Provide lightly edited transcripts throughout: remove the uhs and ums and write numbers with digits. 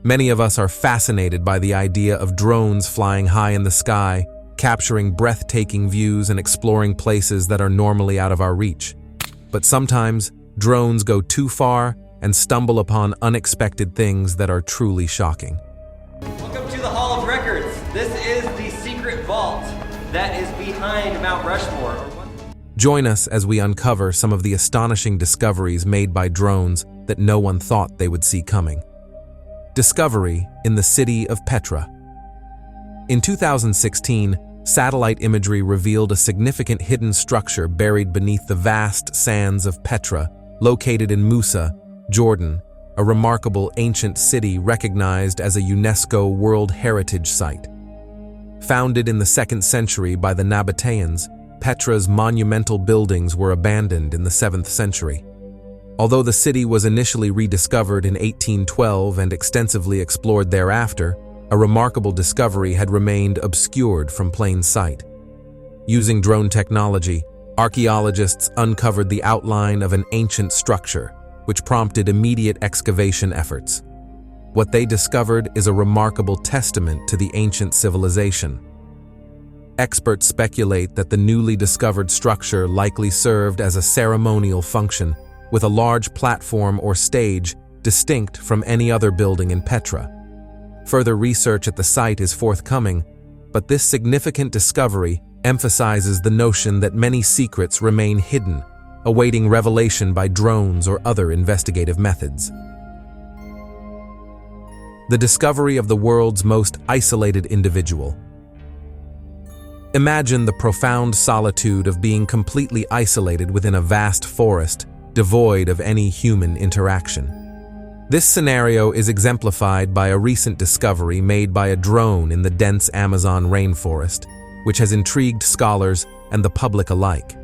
Many of us are fascinated by the idea of drones flying high in the sky, capturing breathtaking views and exploring places that are normally out of our reach. But sometimes, drones go too far and stumble upon unexpected things that are truly shocking. Welcome to the Hall of Records. This is the secret vault that is behind Mount Rushmore. Join us as we uncover some of the astonishing discoveries made by drones that no one thought they would see coming. Discovery in the city of Petra. In 2016, satellite imagery revealed a significant hidden structure buried beneath the vast sands of Petra, located in Musa, Jordan, a remarkable ancient city recognized as a UNESCO World Heritage Site. Founded in the 2nd century by the Nabateans, Petra's monumental buildings were abandoned in the 7th century. Although the city was initially rediscovered in 1812 and extensively explored thereafter, a remarkable discovery had remained obscured from plain sight. Using drone technology, archaeologists uncovered the outline of an ancient structure, which prompted immediate excavation efforts. What they discovered is a remarkable testament to the ancient civilization. Experts speculate that the newly discovered structure likely served as a ceremonial function, with a large platform or stage distinct from any other building in Petra. Further research at the site is forthcoming, but this significant discovery emphasizes the notion that many secrets remain hidden, awaiting revelation by drones or other investigative methods. The discovery of the world's most isolated individual. Imagine the profound solitude of being completely isolated within a vast forest, devoid of any human interaction. This scenario is exemplified by a recent discovery made by a drone in the dense Amazon rainforest, which has intrigued scholars and the public alike.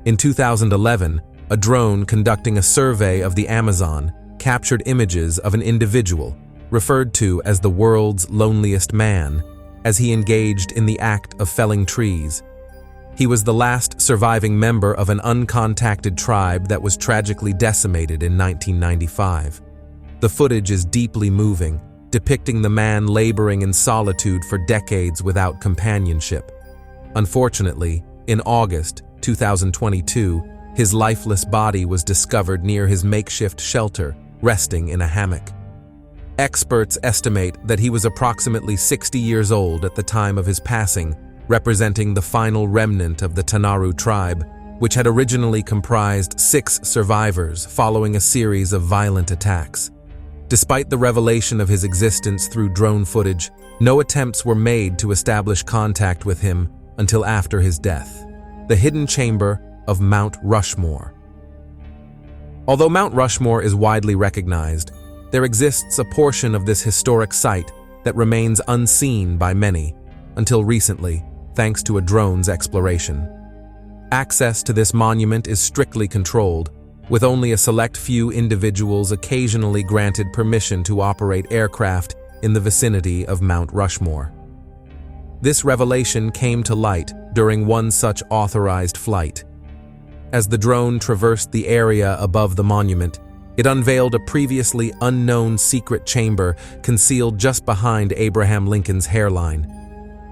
In 2011, a drone conducting a survey of the Amazon captured images of an individual, referred to as the world's loneliest man, as he engaged in the act of felling trees. He was the last surviving member of an uncontacted tribe that was tragically decimated in 1995. The footage is deeply moving, depicting the man laboring in solitude for decades without companionship. Unfortunately, in August 2022, his lifeless body was discovered near his makeshift shelter, resting in a hammock. Experts estimate that he was approximately 60 years old at the time of his passing, representing the final remnant of the Tsunami tribe, which had originally comprised 6 survivors following a series of violent attacks. Despite the revelation of his existence through drone footage, no attempts were made to establish contact with him until after his death. The hidden chamber of Mount Rushmore. Although Mount Rushmore is widely recognized, there exists a portion of this historic site that remains unseen by many, until recently, thanks to a drone's exploration. Access to this monument is strictly controlled, with only a select few individuals occasionally granted permission to operate aircraft in the vicinity of Mount Rushmore. This revelation came to light during one such authorized flight. As the drone traversed the area above the monument, it unveiled a previously unknown secret chamber concealed just behind Abraham Lincoln's hairline.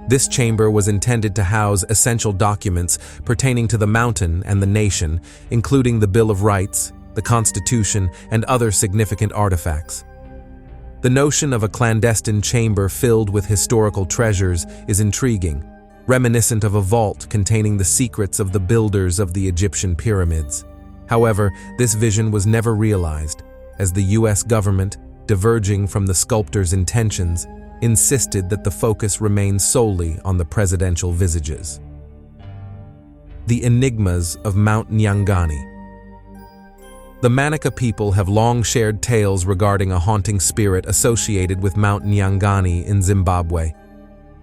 This chamber was intended to house essential documents pertaining to the mountain and the nation, including the Bill of Rights, the Constitution, and other significant artifacts. The notion of a clandestine chamber filled with historical treasures is intriguing, reminiscent of a vault containing the secrets of the builders of the Egyptian pyramids. However, this vision was never realized, as the U.S. government, diverging from the sculptor's intentions, insisted that the focus remain solely on the presidential visages. The enigmas of Mount Nyangani. The Manica people have long shared tales regarding a haunting spirit associated with Mount Nyangani in Zimbabwe.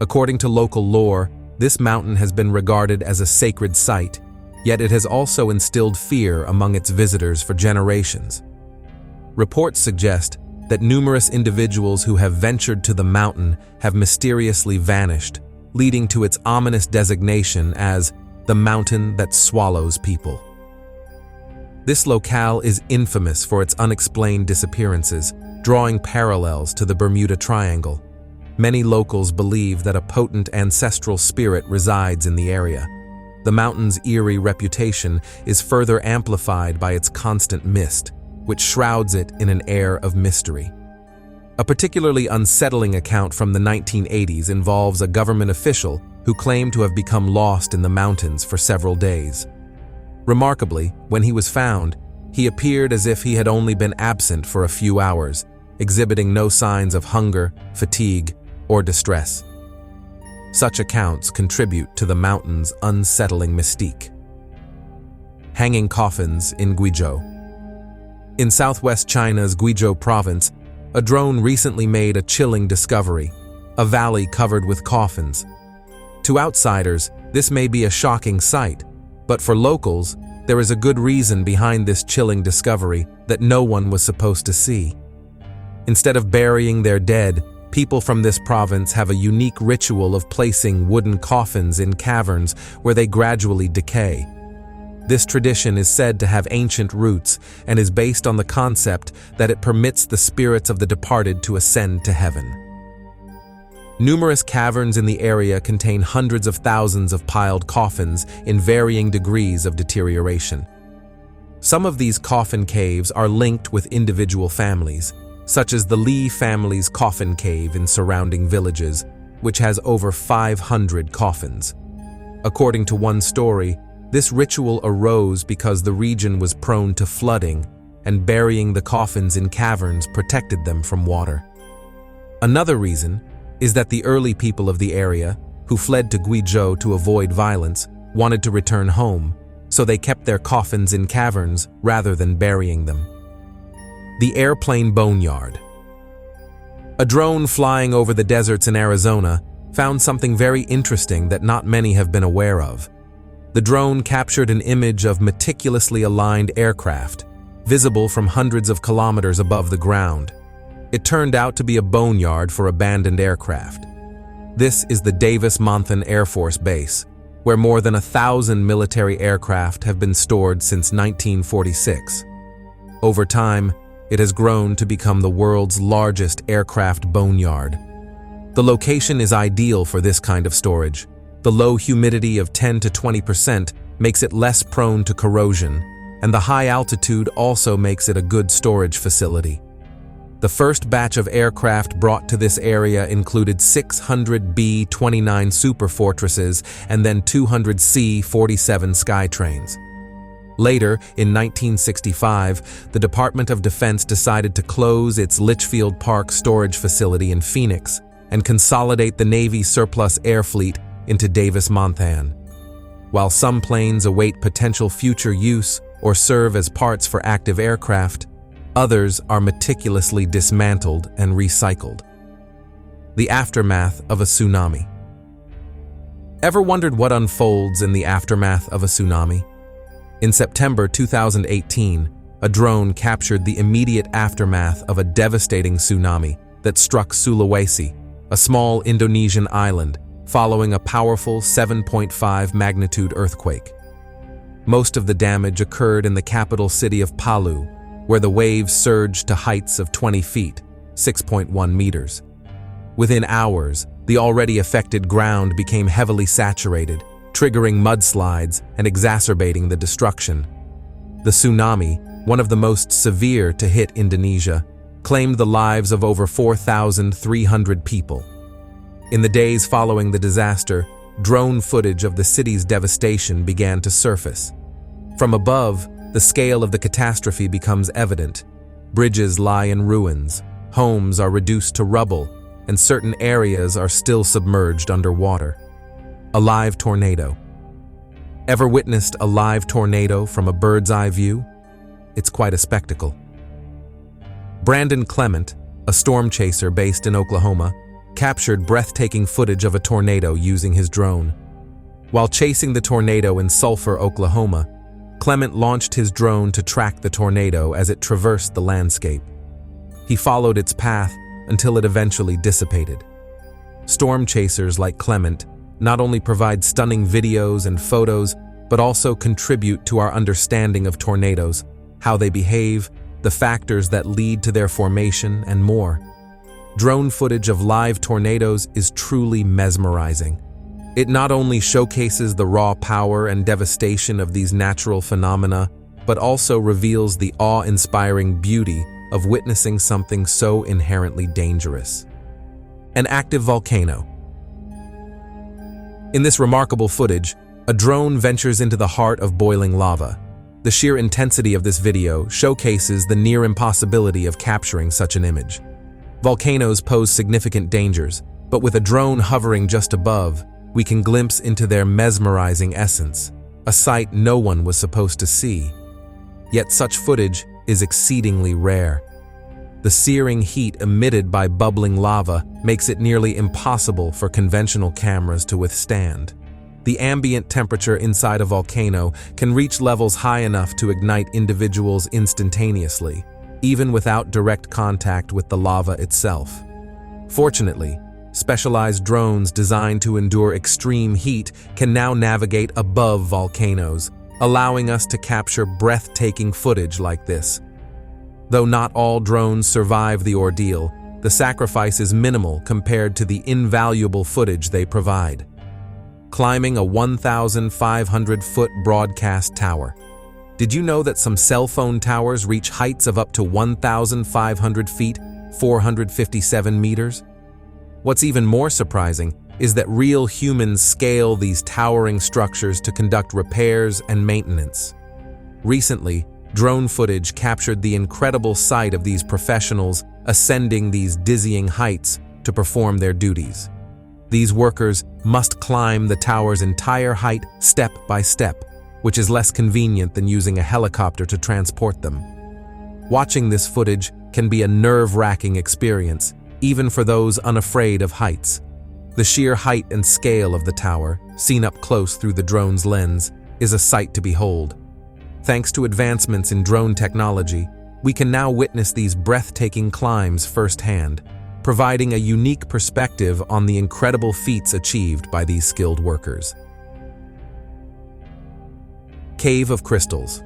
According to local lore, this mountain has been regarded as a sacred site, yet it has also instilled fear among its visitors for generations. Reports suggest that numerous individuals who have ventured to the mountain have mysteriously vanished, leading to its ominous designation as the mountain that swallows people. This locale is infamous for its unexplained disappearances, drawing parallels to the Bermuda Triangle. Many locals believe that a potent ancestral spirit resides in the area. The mountain's eerie reputation is further amplified by its constant mist, which shrouds it in an air of mystery. A particularly unsettling account from the 1980s involves a government official who claimed to have become lost in the mountains for several days. Remarkably, when he was found, he appeared as if he had only been absent for a few hours, exhibiting no signs of hunger, fatigue, or distress. Such accounts contribute to the mountain's unsettling mystique. Hanging coffins in Guizhou. In southwest China's Guizhou province, a drone recently made a chilling discovery: a valley covered with coffins. To outsiders, this may be a shocking sight, but for locals, there is a good reason behind this chilling discovery that no one was supposed to see. Instead of burying their dead, people from this province have a unique ritual of placing wooden coffins in caverns where they gradually decay. This tradition is said to have ancient roots and is based on the concept that it permits the spirits of the departed to ascend to heaven. Numerous caverns in the area contain hundreds of thousands of piled coffins in varying degrees of deterioration. Some of these coffin caves are linked with individual families, such as the Li family's coffin cave in surrounding villages, which has over 500 coffins. According to one story, this ritual arose because the region was prone to flooding, and burying the coffins in caverns protected them from water. Another reason is that the early people of the area, who fled to Guizhou to avoid violence, wanted to return home, so they kept their coffins in caverns rather than burying them. The airplane boneyard. A drone flying over the deserts in Arizona found something very interesting that not many have been aware of. The drone captured an image of meticulously aligned aircraft, visible from hundreds of kilometers above the ground. It turned out to be a boneyard for abandoned aircraft. This is the Davis-Monthan Air Force Base, where more than 1,000 military aircraft have been stored since 1946. Over time, it has grown to become the world's largest aircraft boneyard. The location is ideal for this kind of storage. The low humidity of 10 to 20% makes it less prone to corrosion, and the high altitude also makes it a good storage facility. The first batch of aircraft brought to this area included 600 B-29 Superfortresses and then 200 C-47 Skytrains. Later, in 1965, the Department of Defense decided to close its Litchfield Park storage facility in Phoenix and consolidate the Navy surplus air fleet into Davis-Monthan. While some planes await potential future use or serve as parts for active aircraft, others are meticulously dismantled and recycled. The aftermath of a tsunami. Ever wondered what unfolds in the aftermath of a tsunami? In September 2018, a drone captured the immediate aftermath of a devastating tsunami that struck Sulawesi, a small Indonesian island, following a powerful 7.5 magnitude earthquake. Most of the damage occurred in the capital city of Palu, where the waves surged to heights of 20 feet, 6.1 meters. Within hours, the already affected ground became heavily saturated, triggering mudslides and exacerbating the destruction. The tsunami, one of the most severe to hit Indonesia, claimed the lives of over 4,300 people. In the days following the disaster, drone footage of the city's devastation began to surface. From above, the scale of the catastrophe becomes evident. Bridges lie in ruins, homes are reduced to rubble, and certain areas are still submerged underwater. A live tornado. Ever witnessed a live tornado from a bird's eye view? It's quite a spectacle. Brandon Clement, a storm chaser based in Oklahoma, captured breathtaking footage of a tornado using his drone. While chasing the tornado in Sulphur, Oklahoma, Clement launched his drone to track the tornado as it traversed the landscape. He followed its path until it eventually dissipated. Storm chasers like Clement not only provide stunning videos and photos, but also contribute to our understanding of tornadoes, how they behave, the factors that lead to their formation, and more. Drone footage of live tornadoes is truly mesmerizing. It not only showcases the raw power and devastation of these natural phenomena, but also reveals the awe-inspiring beauty of witnessing something so inherently dangerous. An active volcano. In this remarkable footage, a drone ventures into the heart of boiling lava. The sheer intensity of this video showcases the near impossibility of capturing such an image. Volcanoes pose significant dangers, but with a drone hovering just above, we can glimpse into their mesmerizing essence, a sight no one was supposed to see. Yet such footage is exceedingly rare. The searing heat emitted by bubbling lava makes it nearly impossible for conventional cameras to withstand. The ambient temperature inside a volcano can reach levels high enough to ignite individuals instantaneously, even without direct contact with the lava itself. Fortunately, specialized drones designed to endure extreme heat can now navigate above volcanoes, allowing us to capture breathtaking footage like this. Though not all drones survive the ordeal, the sacrifice is minimal compared to the invaluable footage they provide. Climbing a 1,500-foot broadcast tower. Did you know that some cell phone towers reach heights of up to 1,500 feet, 457 meters? What's even more surprising is that real humans scale these towering structures to conduct repairs and maintenance. Recently, drone footage captured the incredible sight of these professionals ascending these dizzying heights to perform their duties. These workers must climb the tower's entire height step by step, which is less convenient than using a helicopter to transport them. Watching this footage can be a nerve-wracking experience, even for those unafraid of heights. The sheer height and scale of the tower, seen up close through the drone's lens, is a sight to behold. Thanks to advancements in drone technology, we can now witness these breathtaking climbs firsthand, providing a unique perspective on the incredible feats achieved by these skilled workers. Cave of Crystals.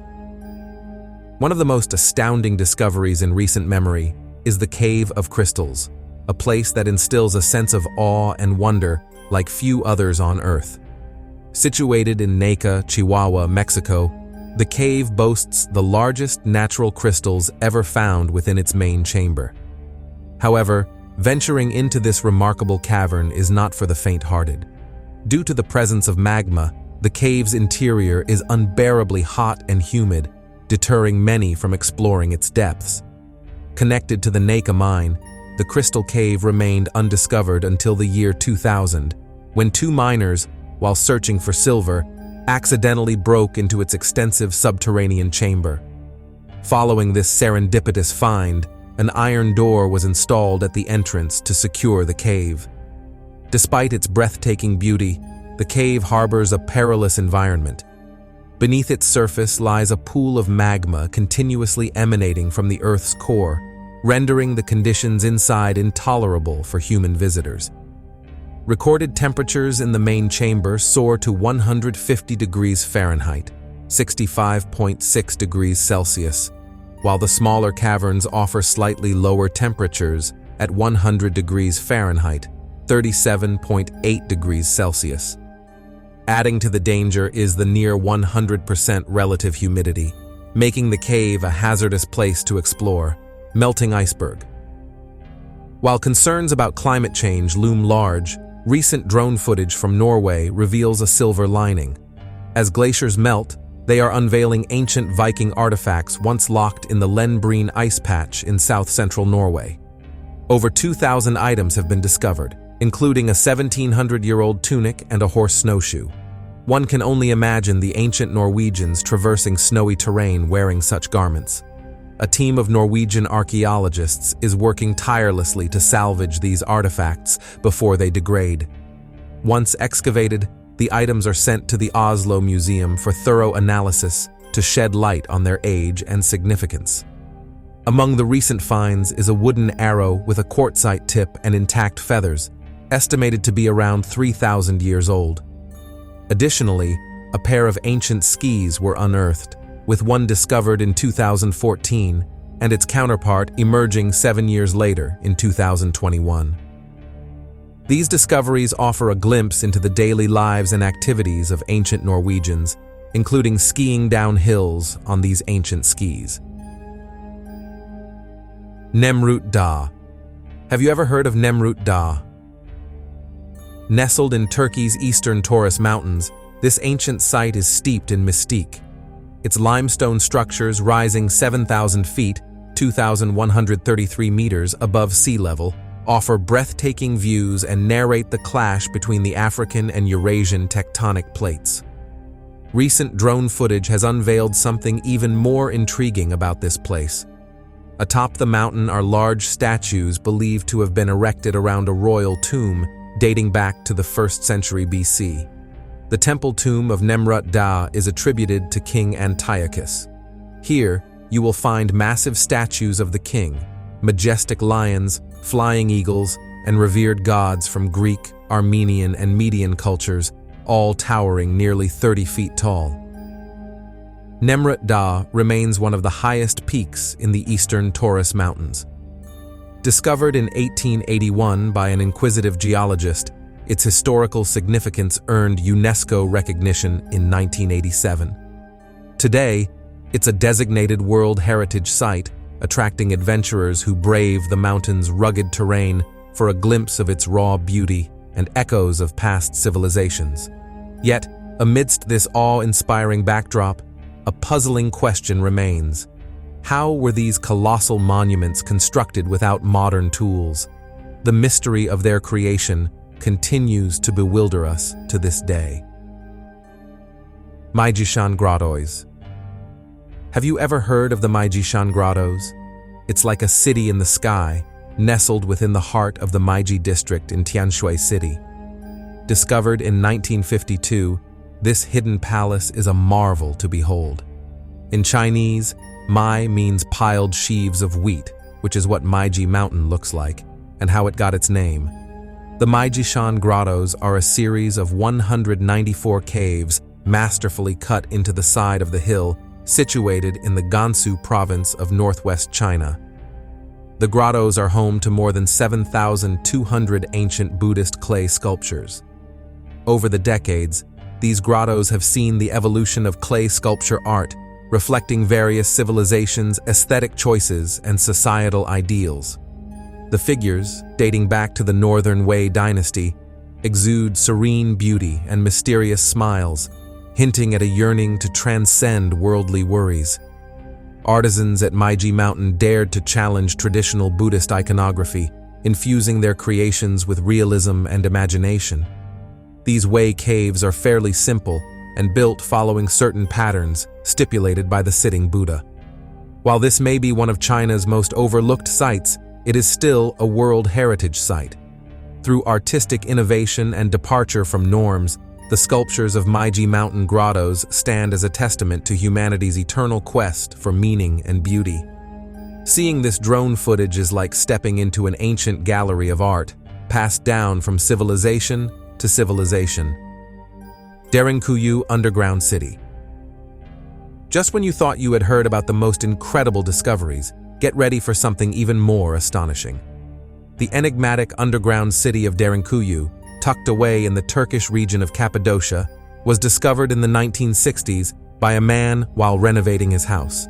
One of the most astounding discoveries in recent memory is the Cave of Crystals, a place that instills a sense of awe and wonder like few others on Earth. Situated in Naka, Chihuahua, Mexico, the cave boasts the largest natural crystals ever found within its main chamber. However, venturing into this remarkable cavern is not for the faint-hearted. Due to the presence of magma, the cave's interior is unbearably hot and humid, deterring many from exploring its depths. Connected to the Naka mine, the crystal cave remained undiscovered until the year 2000, when two miners, while searching for silver, accidentally broke into its extensive subterranean chamber. Following this serendipitous find, an iron door was installed at the entrance to secure the cave. Despite its breathtaking beauty, the cave harbors a perilous environment. Beneath its surface lies a pool of magma continuously emanating from the Earth's core, rendering the conditions inside intolerable for human visitors. Recorded temperatures in the main chamber soar to 150 degrees Fahrenheit, 65.6 degrees Celsius, while the smaller caverns offer slightly lower temperatures at 100 degrees Fahrenheit, 37.8 degrees Celsius. Adding to the danger is the near 100% relative humidity, making the cave a hazardous place to explore. Melting iceberg. While concerns about climate change loom large, recent drone footage from Norway reveals a silver lining. As glaciers melt, they are unveiling ancient Viking artifacts once locked in the Lenbreen ice patch in south-central Norway. Over 2,000 items have been discovered, including a 1,700-year-old tunic and a horse snowshoe. One can only imagine the ancient Norwegians traversing snowy terrain wearing such garments. A team of Norwegian archaeologists is working tirelessly to salvage these artifacts before they degrade. Once excavated, the items are sent to the Oslo Museum for thorough analysis to shed light on their age and significance. Among the recent finds is a wooden arrow with a quartzite tip and intact feathers, estimated to be around 3,000 years old. Additionally, a pair of ancient skis were unearthed, with one discovered in 2014 and its counterpart emerging 7 years later in 2021. These discoveries offer a glimpse into the daily lives and activities of ancient Norwegians, including skiing down hills on these ancient skis. Nemrut Da. Have you ever heard of Nemrut Da? Nestled in Turkey's eastern Taurus Mountains, this ancient site is steeped in mystique. Its limestone structures rising 7,000 feet, 2,133 meters above sea level, offer breathtaking views and narrate the clash between the African and Eurasian tectonic plates. Recent drone footage has unveiled something even more intriguing about this place. Atop the mountain are large statues believed to have been erected around a royal tomb dating back to the 1st century BC. The temple tomb of Nemrut Da is attributed to King Antiochus. Here, you will find massive statues of the king, majestic lions, flying eagles, and revered gods from Greek, Armenian, and Median cultures, all towering nearly 30 feet tall. Nemrut Da remains one of the highest peaks in the eastern Taurus Mountains. Discovered in 1881 by an inquisitive geologist, its historical significance earned UNESCO recognition in 1987. Today, it's a designated World Heritage Site, attracting adventurers who brave the mountain's rugged terrain for a glimpse of its raw beauty and echoes of past civilizations. Yet, amidst this awe-inspiring backdrop, a puzzling question remains. How were these colossal monuments constructed without modern tools? The mystery of their creation continues to bewilder us to this day. Maijishan Grottoes. Have you ever heard of the Maijishan Grottoes? It's like a city in the sky, nestled within the heart of the Maiji district in Tianshui City. Discovered in 1952, this hidden palace is a marvel to behold. In Chinese, Mai means piled sheaves of wheat, which is what Maiji Mountain looks like, and how it got its name. The Maijishan Grottoes are a series of 194 caves masterfully cut into the side of the hill, situated in the Gansu province of northwest China. The grottos are home to more than 7,200 ancient Buddhist clay sculptures. Over the decades, these grottos have seen the evolution of clay sculpture art, reflecting various civilizations' aesthetic choices and societal ideals. The figures, dating back to the Northern Wei dynasty, exude serene beauty and mysterious smiles, hinting at a yearning to transcend worldly worries. Artisans at Maiji Mountain dared to challenge traditional Buddhist iconography, infusing their creations with realism and imagination. These Wei caves are fairly simple and built following certain patterns stipulated by the sitting Buddha. While this may be one of China's most overlooked sites, it is still a World Heritage Site. Through artistic innovation and departure from norms, the sculptures of Maiji Mountain Grottoes stand as a testament to humanity's eternal quest for meaning and beauty. Seeing this drone footage is like stepping into an ancient gallery of art, passed down from civilization to civilization. Derinkuyu Underground City. Just when you thought you had heard about the most incredible discoveries, get ready for something even more astonishing. The enigmatic underground city of Derinkuyu, tucked away in the Turkish region of Cappadocia, was discovered in the 1960s by a man while renovating his house.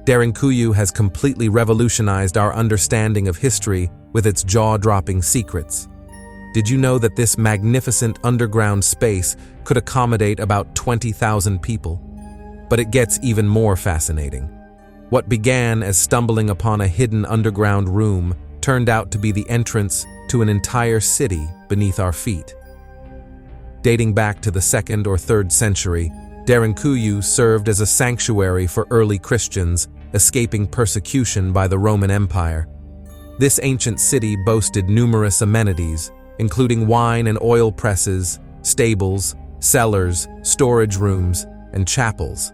Derinkuyu has completely revolutionized our understanding of history with its jaw-dropping secrets. Did you know that this magnificent underground space could accommodate about 20,000 people? But it gets even more fascinating. What began as stumbling upon a hidden underground room turned out to be the entrance to an entire city beneath our feet. Dating back to the 2nd or 3rd century, Derinkuyu served as a sanctuary for early Christians escaping persecution by the Roman Empire. This ancient city boasted numerous amenities, including wine and oil presses, stables, cellars, storage rooms, and chapels.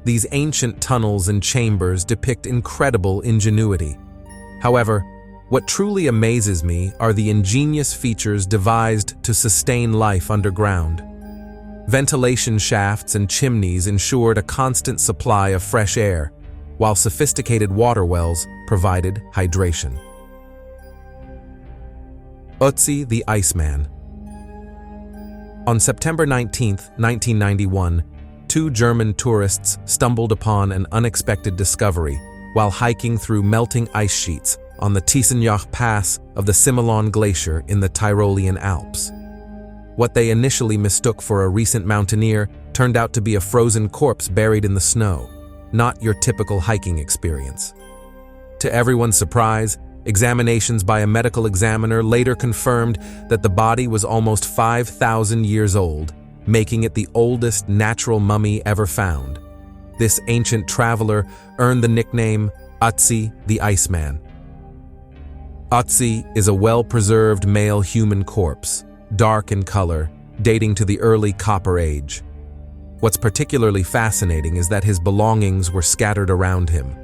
These ancient tunnels and chambers depict incredible ingenuity. However, what truly amazes me are the ingenious features devised to sustain life underground. Ventilation shafts and chimneys ensured a constant supply of fresh air, while sophisticated water wells provided hydration. Ötzi the Iceman. On September 19, 1991, two German tourists stumbled upon an unexpected discovery while hiking through melting ice sheets on the Tsunami Pass of the Similon Glacier in the Tyrolean Alps. What they initially mistook for a recent mountaineer turned out to be a frozen corpse buried in the snow, not your typical hiking experience. To everyone's surprise, examinations by a medical examiner later confirmed that the body was almost 5,000 years old, making it the oldest natural mummy ever found. This ancient traveler earned the nickname Ötzi the Iceman. Ötzi is a well-preserved male human corpse, dark in color, dating to the early Copper Age. What's particularly fascinating is that his belongings were scattered around him.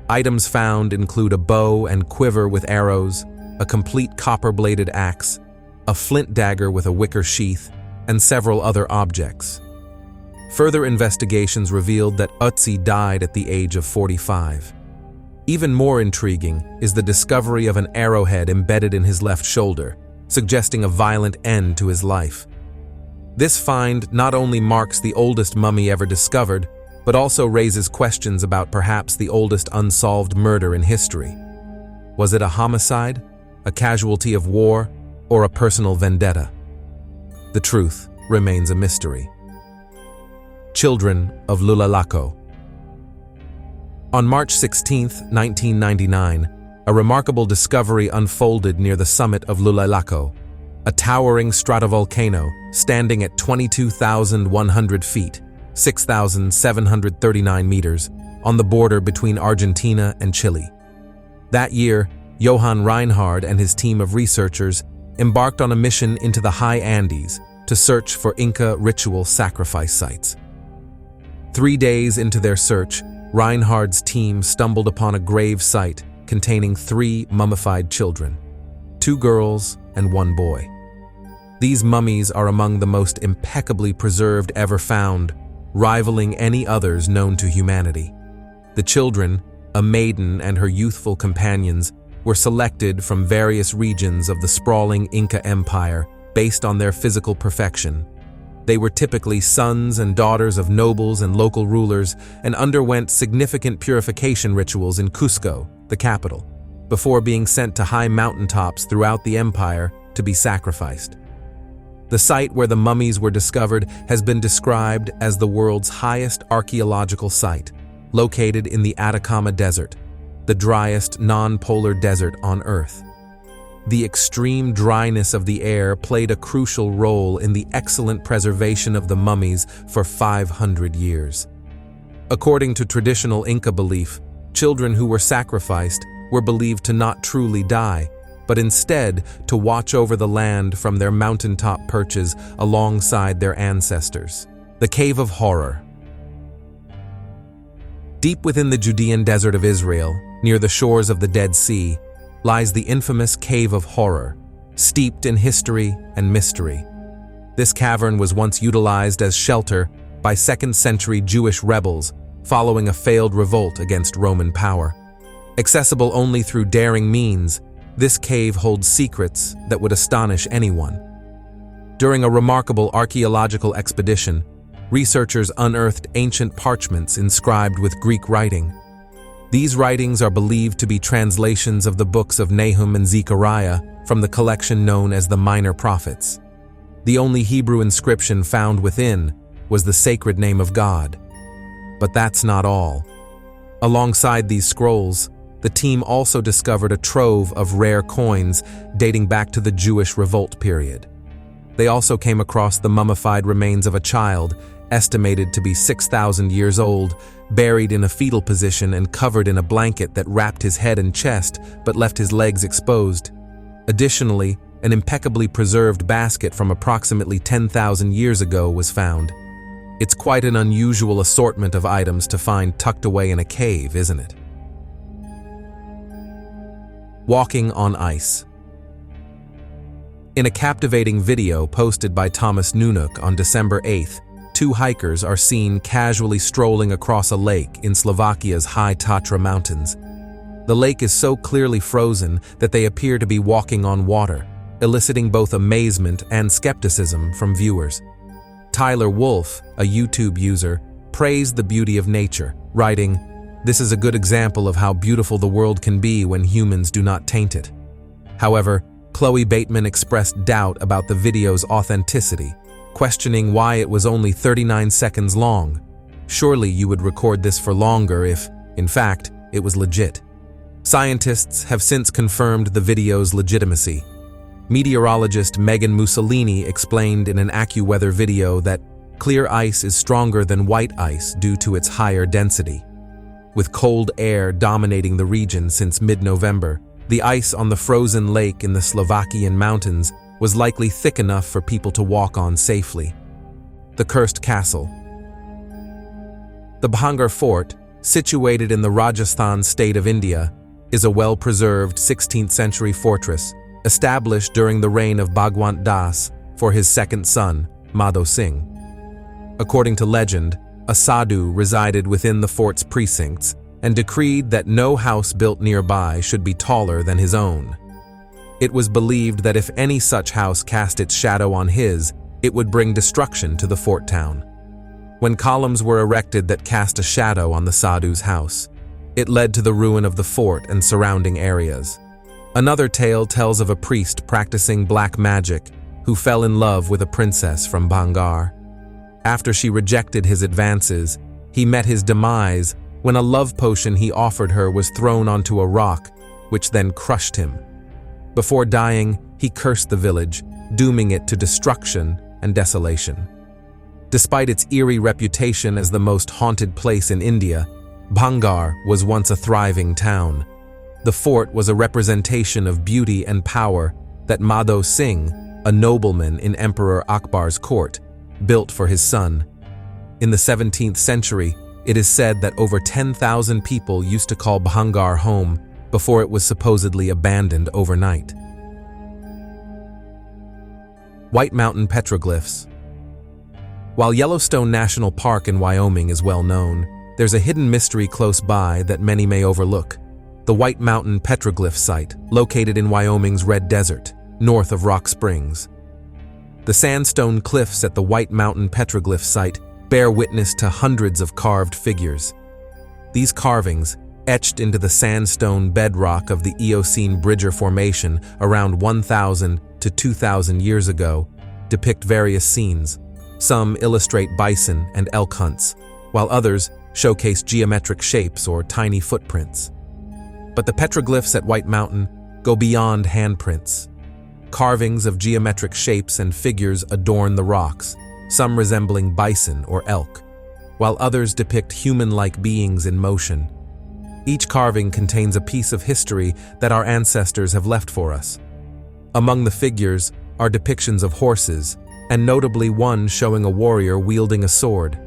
Items found include a bow and quiver with arrows, a complete copper-bladed axe, a flint dagger with a wicker sheath, and several other objects. Further investigations revealed that Ötzi died at the age of 45. Even more intriguing is the discovery of an arrowhead embedded in his left shoulder, suggesting a violent end to his life. This find not only marks the oldest mummy ever discovered, but also raises questions about perhaps the oldest unsolved murder in history. Was it a homicide, a casualty of war, or a personal vendetta? The truth remains a mystery. Children of Lulalako. On March 16, 1999, a remarkable discovery unfolded near the summit of Lulalako, a towering stratovolcano standing at 22,100 feet, 6,739 meters, on the border between Argentina and Chile. That year, Johann Reinhard and his team of researchers embarked on a mission into the high Andes to search for Inca ritual sacrifice sites. 3 days into their search, Reinhard's team stumbled upon a grave site containing 3 mummified children, 2 girls and 1 boy. These mummies are among the most impeccably preserved ever found, rivaling any others known to humanity. The children, a maiden and her youthful companions, were selected from various regions of the sprawling Inca Empire based on their physical perfection. They were typically sons and daughters of nobles and local rulers and underwent significant purification rituals in Cusco, the capital, before being sent to high mountaintops throughout the empire to be sacrificed. The site where the mummies were discovered has been described as the world's highest archaeological site, located in the Atacama Desert, the driest non-polar desert on Earth. The extreme dryness of the air played a crucial role in the excellent preservation of the mummies for 500 years. According to traditional Inca belief, children who were sacrificed were believed to not truly die, but instead to watch over the land from their mountaintop perches alongside their ancestors. The Cave of Horror. Deep within the Judean desert of Israel, near the shores of the Dead Sea, lies the infamous Cave of Horror, steeped in history and mystery. This cavern was once utilized as shelter by 2nd century Jewish rebels following a failed revolt against Roman power. Accessible only through daring means, this cave holds secrets that would astonish anyone. During a remarkable archaeological expedition, researchers unearthed ancient parchments inscribed with Greek writing. These writings are believed to be translations of the books of Nahum and Zechariah from the collection known as the Minor Prophets. The only Hebrew inscription found within was the sacred name of God. But that's not all. Alongside these scrolls, the team also discovered a trove of rare coins dating back to the Jewish revolt period. They also came across the mummified remains of a child, estimated to be 6,000 years old, buried in a fetal position and covered in a blanket that wrapped his head and chest but left his legs exposed. Additionally, an impeccably preserved basket from approximately 10,000 years ago was found. It's quite an unusual assortment of items to find tucked away in a cave, isn't it? Walking on ice. In a captivating video posted by Thomas Nunuk on December 8th, two hikers are seen casually strolling across a lake in Slovakia's high Tatra mountains. The lake is so clearly frozen that they appear to be walking on water, eliciting both amazement and skepticism from viewers. Tyler Wolf, a YouTube user, praised the beauty of nature, writing, "This is a good example of how beautiful the world can be when humans do not taint it." However, Chloe Bateman expressed doubt about the video's authenticity, questioning why it was only 39 seconds long. Surely you would record this for longer if, in fact, it was legit. Scientists have since confirmed the video's legitimacy. Meteorologist Megan Mussolini explained in an AccuWeather video that clear ice is stronger than white ice due to its higher density. With cold air dominating the region since mid-November, the ice on the frozen lake in the Slovakian mountains was likely thick enough for people to walk on safely. The Cursed Castle. The Bhangarh Fort, situated in the Rajasthan state of India, is a well-preserved 16th-century fortress established during the reign of Bhagwant Das for his second son, Madho Singh. According to legend, a sadhu resided within the fort's precincts and decreed that no house built nearby should be taller than his own. It was believed that if any such house cast its shadow on his, it would bring destruction to the fort town. When columns were erected that cast a shadow on the sadhu's house, it led to the ruin of the fort and surrounding areas. Another tale tells of a priest practicing black magic who fell in love with a princess from Bhangarh. After she rejected his advances, he met his demise when a love potion he offered her was thrown onto a rock, which then crushed him. Before dying, he cursed the village, dooming it to destruction and desolation. Despite its eerie reputation as the most haunted place in India, Bhangarh was once a thriving town. The fort was a representation of beauty and power that Madho Singh, a nobleman in Emperor Akbar's court, built for his son. In the 17th century, it is said that over 10,000 people used to call Bhangarh home before it was supposedly abandoned overnight. White Mountain Petroglyphs. While Yellowstone National Park in Wyoming is well known, there's a hidden mystery close by that many may overlook: the White Mountain Petroglyph site, located in Wyoming's Red Desert, north of Rock Springs. The sandstone cliffs at the White Mountain Petroglyph site bear witness to hundreds of carved figures. These carvings, etched into the sandstone bedrock of the Eocene Bridger Formation around 1,000 to 2,000 years ago, depict various scenes. Some illustrate bison and elk hunts, while others showcase geometric shapes or tiny footprints. But the petroglyphs at White Mountain go beyond handprints. Carvings of geometric shapes and figures adorn the rocks, some resembling bison or elk, while others depict human-like beings in motion. Each carving contains a piece of history that our ancestors have left for us. Among the figures are depictions of horses, and notably one showing a warrior wielding a sword.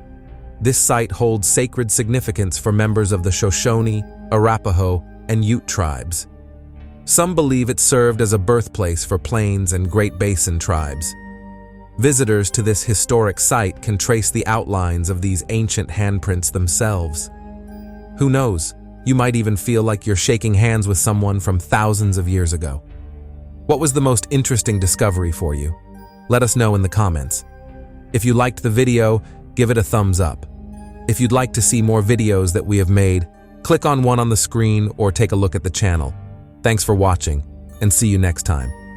This site holds sacred significance for members of the Shoshone, Arapaho, and Ute tribes. Some believe it served as a birthplace for Plains and Great Basin tribes. Visitors to this historic site can trace the outlines of these ancient handprints themselves. Who knows, you might even feel like you're shaking hands with someone from thousands of years ago. What was the most interesting discovery for you? Let us know in the comments. If you liked the video, give it a thumbs up. If you'd like to see more videos that we have made, click on one on the screen or take a look at the channel. Thanks for watching, and see you next time.